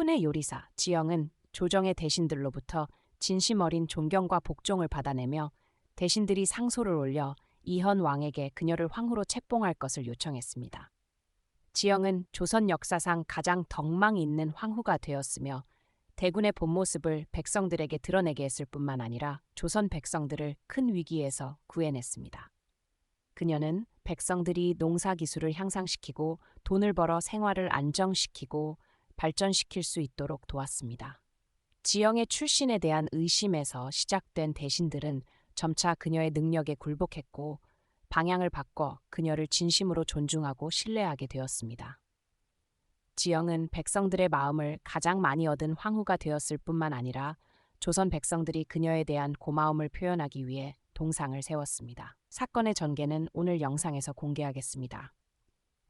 태군의 요리사 지영은 조정의 대신들로부터 진심 어린 존경과 복종을 받아내며 대신들이 상소를 올려 이현 왕에게 그녀를 황후로 책봉할 것을 요청했습니다. 지영은 조선 역사상 가장 덕망 있는 황후가 되었으며 대군의 본 모습을 백성들에게 드러내게 했을 뿐만 아니라 조선 백성들을 큰 위기에서 구해냈습니다. 그녀는 백성들이 농사 기술을 향상시키고 돈을 벌어 생활을 안정시키고 발전시킬 수 있도록 도왔습니다. 지영의 출신에 대한 의심에서 시작된 대신들은 점차 그녀의 능력에 굴복했고 방향을 바꿔 그녀를 진심으로 존중하고 신뢰하게 되었습니다. 지영은 백성들의 마음을 가장 많이 얻은 황후가 되었을 뿐만 아니라 조선 백성들이 그녀에 대한 고마움을 표현하기 위해 동상을 세웠습니다. 사건의 전개는 오늘 영상에서 공개하겠습니다.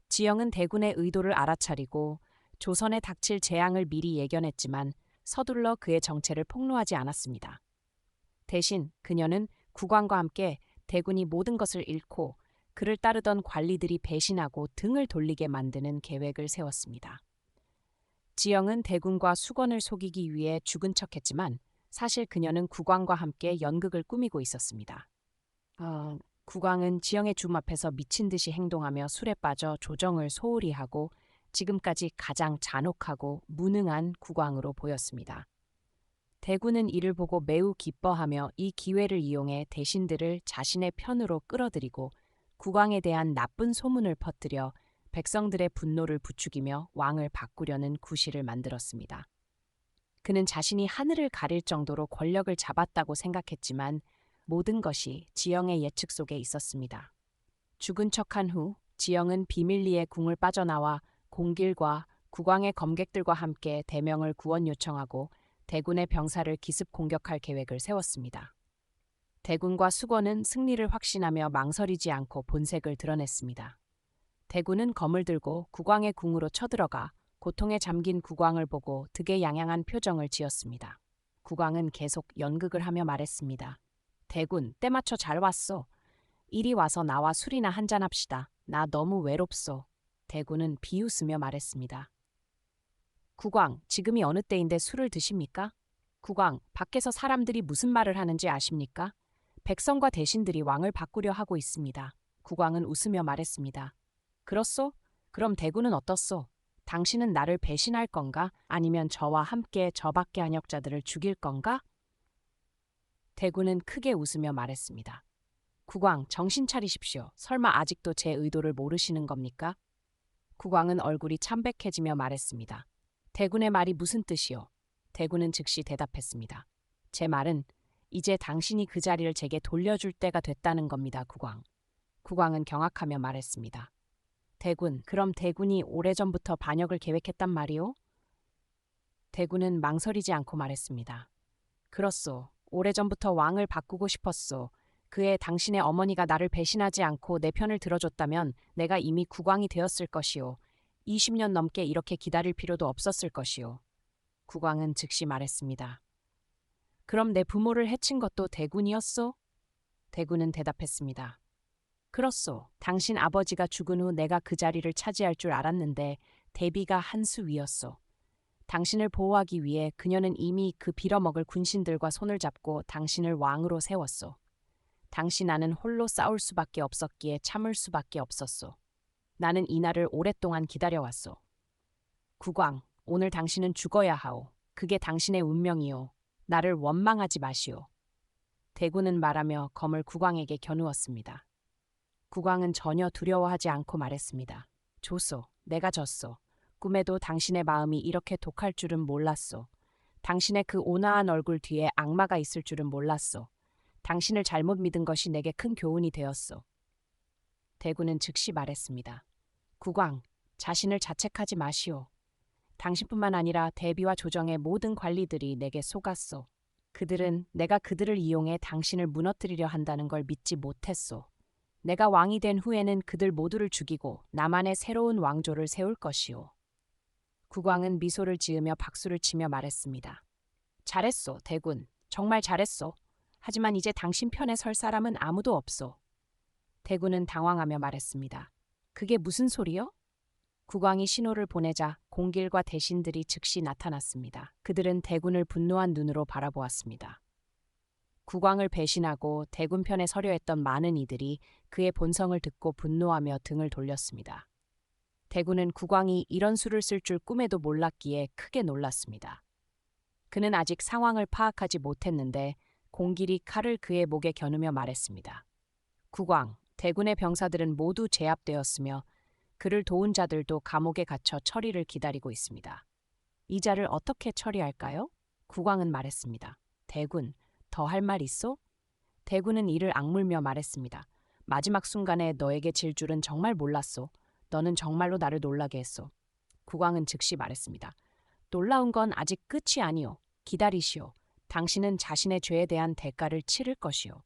지영은 대군의 의도를 알아차리고 조선에 닥칠 재앙을 미리 예견했지만 서둘러 그의 정체를 폭로하지 않았습니다. 대신 그녀는 국왕과 함께 대군이 모든 것을 잃고 그를 따르던 관리들이 배신하고 등을 돌리게 만드는 계획을 세웠습니다. 지영은 대군과 수건을 속이기 위해 죽은 척했지만 사실 그녀는 국왕과 함께 연극을 꾸미고 있었습니다. 국왕은 지영의 줌 앞에서 미친 듯이 행동하며 술에 빠져 조정을 소홀히 하고 지금까지 가장 잔혹하고 무능한 국왕으로 보였습니다. 대군은 이를 보고 매우 기뻐하며 이 기회를 이용해 대신들을 자신의 편으로 끌어들이고 국왕에 대한 나쁜 소문을 퍼뜨려 백성들의 분노를 부추기며 왕을 바꾸려는 구실을 만들었습니다. 그는 자신이 하늘을 가릴 정도로 권력을 잡았다고 생각했지만 모든 것이 지영의 예측 속에 있었습니다. 죽은 척한 후 지영은 비밀리에 궁을 빠져나와 공길과 국왕의 검객들과 함께 대명을 구원 요청하고 대군의 병사를 기습 공격할 계획을 세웠습니다. 대군과 수건은 승리를 확신하며 망설이지 않고 본색을 드러냈습니다. 대군은 검을 들고 국왕의 궁으로 쳐들어가 고통에 잠긴 국왕을 보고 득에양양한 표정을 지었습니다. 국왕은 계속 연극을 하며 말했습니다. 대군, 때 맞춰 잘 왔소. 이리 와서 나와 술이나 한잔합시다. 나 너무 외롭소. 대군은 비웃으며 말했습니다. 국왕, 지금이 어느 때인데 술을 드십니까? 국왕, 밖에서 사람들이 무슨 말을 하는지 아십니까? 백성과 대신들이 왕을 바꾸려 하고 있습니다. 국왕은 웃으며 말했습니다. 그렇소? 그럼 대군은 어떻소? 당신은 나를 배신할 건가? 아니면 저와 함께 저밖에 한역자들을 죽일 건가? 대군은 크게 웃으며 말했습니다. 국왕, 정신 차리십시오. 설마 아직도 제 의도를 모르시는 겁니까? 국왕은 얼굴이 참백해지며 말했습니다. 대군의 말이 무슨 뜻이오? 대군은 즉시 대답했습니다. 제 말은 이제 당신이 그 자리를 제게 돌려줄 때가 됐다는 겁니다, 국왕. 국왕은 경악하며 말했습니다. 대군, 그럼 대군이 오래전부터 반역을 계획했단 말이오? 대군은 망설이지 않고 말했습니다. 그렇소. 오래전부터 왕을 바꾸고 싶었소. 그에 당신의 어머니가 나를 배신하지 않고 내 편을 들어줬다면 내가 이미 국왕이 되었을 것이오. 20년 넘게 이렇게 기다릴 필요도 없었을 것이오. 국왕은 즉시 말했습니다. 그럼 내 부모를 해친 것도 대군이었소? 대군은 대답했습니다. 그렇소. 당신 아버지가 죽은 후 내가 그 자리를 차지할 줄 알았는데 대비가 한 수 위였소. 당신을 보호하기 위해 그녀는 이미 그 빌어먹을 군신들과 손을 잡고 당신을 왕으로 세웠소. 당신 나는 홀로 싸울 수밖에 없었기에 참을 수밖에 없었소. 나는 이 날을 오랫동안 기다려왔소. 국왕, 오늘 당신은 죽어야 하오. 그게 당신의 운명이오. 나를 원망하지 마시오. 대군은 말하며 검을 국왕에게 겨누었습니다. 국왕은 전혀 두려워하지 않고 말했습니다. 조소, 내가 졌소. 꿈에도 당신의 마음이 이렇게 독할 줄은 몰랐소. 당신의 그 온화한 얼굴 뒤에 악마가 있을 줄은 몰랐소. 당신을 잘못 믿은 것이 내게 큰 교훈이 되었소. 대군은 즉시 말했습니다. 국왕, 자신을 자책하지 마시오. 당신뿐만 아니라 대비와 조정의 모든 관리들이 내게 속았소. 그들은 내가 그들을 이용해 당신을 무너뜨리려 한다는 걸 믿지 못했소. 내가 왕이 된 후에는 그들 모두를 죽이고 나만의 새로운 왕조를 세울 것이오. 국왕은 미소를 지으며 박수를 치며 말했습니다. 잘했소, 대군. 정말 잘했소. 하지만 이제 당신 편에 설 사람은 아무도 없소. 대군은 당황하며 말했습니다. 그게 무슨 소리요? 국왕이 신호를 보내자 공길과 대신들이 즉시 나타났습니다. 그들은 대군을 분노한 눈으로 바라보았습니다. 국왕을 배신하고 대군 편에 서려 했던 많은 이들이 그의 본성을 듣고 분노하며 등을 돌렸습니다. 대군은 국왕이 이런 수를 쓸 줄 꿈에도 몰랐기에 크게 놀랐습니다. 그는 아직 상황을 파악하지 못했는데 공길이 칼을 그의 목에 겨누며 말했습니다. 국왕, 대군의 병사들은 모두 제압되었으며 그를 도운 자들도 감옥에 갇혀 처리를 기다리고 있습니다. 이 자를 어떻게 처리할까요? 국왕은 말했습니다. 대군, 더 할 말 있소? 대군은 이를 악물며 말했습니다. 마지막 순간에 너에게 질 줄은 정말 몰랐소. 너는 정말로 나를 놀라게 했소. 국왕은 즉시 말했습니다. 놀라운 건 아직 끝이 아니오. 기다리시오. 당신은 자신의 죄에 대한 대가를 치를 것이오.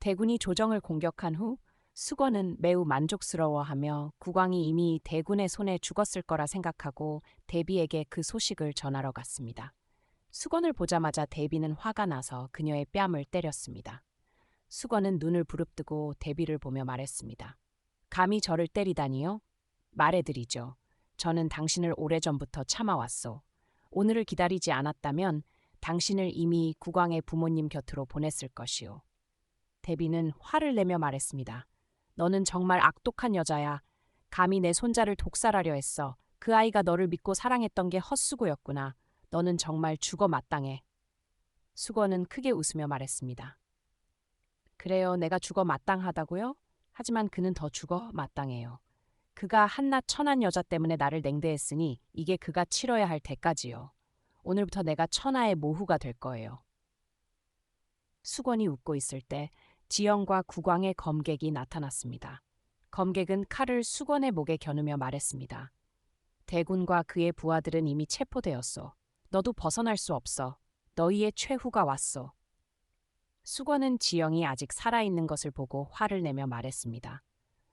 대군이 조정을 공격한 후 수건은 매우 만족스러워하며 국왕이 이미 대군의 손에 죽었을 거라 생각하고 대비에게 그 소식을 전하러 갔습니다. 수건을 보자마자 대비는 화가 나서 그녀의 뺨을 때렸습니다. 수건은 눈을 부릅뜨고 대비를 보며 말했습니다. 감히 저를 때리다니요? 말해드리죠. 저는 당신을 오래전부터 참아왔소. 오늘을 기다리지 않았다면 당신을 이미 국왕의 부모님 곁으로 보냈을 것이오. 대비는 화를 내며 말했습니다. 너는 정말 악독한 여자야. 감히 내 손자를 독살하려 했어. 그 아이가 너를 믿고 사랑했던 게 헛수고였구나. 너는 정말 죽어 마땅해. 수건은 크게 웃으며 말했습니다. 그래요, 내가 죽어 마땅하다고요? 하지만 그는 더 죽어 마땅해요. 그가 한낱 천한 여자 때문에 나를 냉대했으니 이게 그가 치러야 할 대가지요. 오늘부터 내가 천하의 모후가 될 거예요. 수건이 웃고 있을 때 지영과 국왕의 검객이 나타났습니다. 검객은 칼을 수건의 목에 겨누며 말했습니다. 대군과 그의 부하들은 이미 체포되었소. 너도 벗어날 수 없어. 너희의 최후가 왔소. 수건은 지영이 아직 살아있는 것을 보고 화를 내며 말했습니다.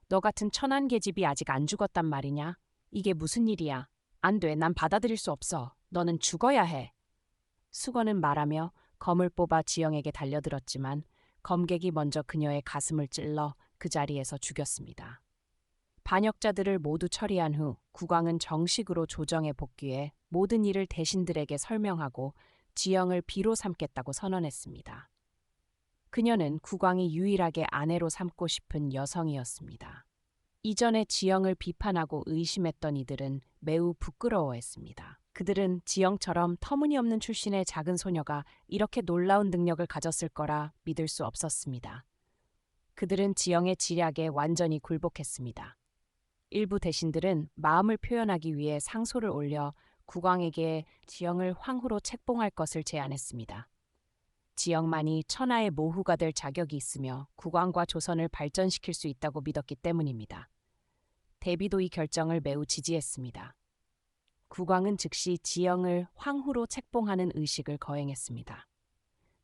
너 같은 천한 계집이 아직 안 죽었단 말이냐? 이게 무슨 일이야? 안 돼, 난 받아들일 수 없어. 너는 죽어야 해. 수건은 말하며 검을 뽑아 지영에게 달려들었지만 검객이 먼저 그녀의 가슴을 찔러 그 자리에서 죽였습니다. 반역자들을 모두 처리한 후 국왕은 정식으로 조정에 복귀해 모든 일을 대신들에게 설명하고 지영을 비로 삼겠다고 선언했습니다. 그녀는 국왕이 유일하게 아내로 삼고 싶은 여성이었습니다. 이전에 지영을 비판하고 의심했던 이들은 매우 부끄러워했습니다. 그들은 지영처럼 터무니없는 출신의 작은 소녀가 이렇게 놀라운 능력을 가졌을 거라 믿을 수 없었습니다. 그들은 지영의 지략에 완전히 굴복했습니다. 일부 대신들은 마음을 표현하기 위해 상소를 올려 국왕에게 지영을 황후로 책봉할 것을 제안했습니다. 지영만이 천하의 모후가 될 자격이 있으며 국왕과 조선을 발전시킬 수 있다고 믿었기 때문입니다. 대비도 이 결정을 매우 지지했습니다. 국왕은 즉시 지영을 황후로 책봉하는 의식을 거행했습니다.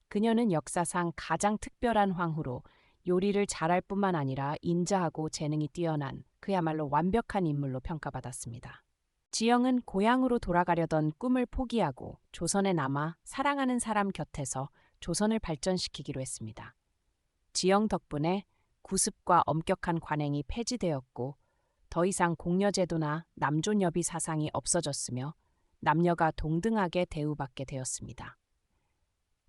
그녀는 역사상 가장 특별한 황후로 요리를 잘할 뿐만 아니라 인자하고 재능이 뛰어난 그야말로 완벽한 인물로 평가받았습니다. 지영은 고향으로 돌아가려던 꿈을 포기하고 조선에 남아 사랑하는 사람 곁에서 조선을 발전시키기로 했습니다. 지영 덕분에 구습과 엄격한 관행이 폐지되었고 더 이상 공여제도나 남존여비 사상이 없어졌으며 남녀가 동등하게 대우받게 되었습니다.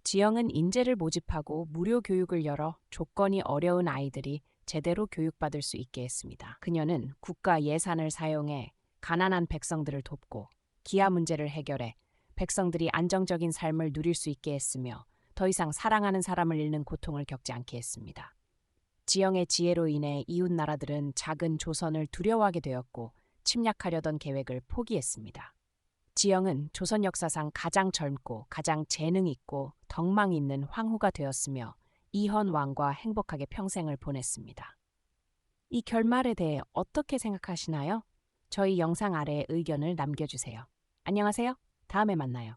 지영은 인재를 모집하고 무료 교육을 열어 조건이 어려운 아이들이 제대로 교육받을 수 있게 했습니다. 그녀는 국가 예산을 사용해 가난한 백성들을 돕고 기아 문제를 해결해 백성들이 안정적인 삶을 누릴 수 있게 했으며 더 이상 사랑하는 사람을 잃는 고통을 겪지 않게 했습니다. 지영의 지혜로 인해 이웃 나라들은 작은 조선을 두려워하게 되었고 침략하려던 계획을 포기했습니다. 지영은 조선 역사상 가장 젊고 가장 재능 있고 덕망 있는 황후가 되었으며 이헌 왕과 행복하게 평생을 보냈습니다. 이 결말에 대해 어떻게 생각하시나요? 저희 영상 아래에 의견을 남겨주세요. 안녕하세요. 다음에 만나요.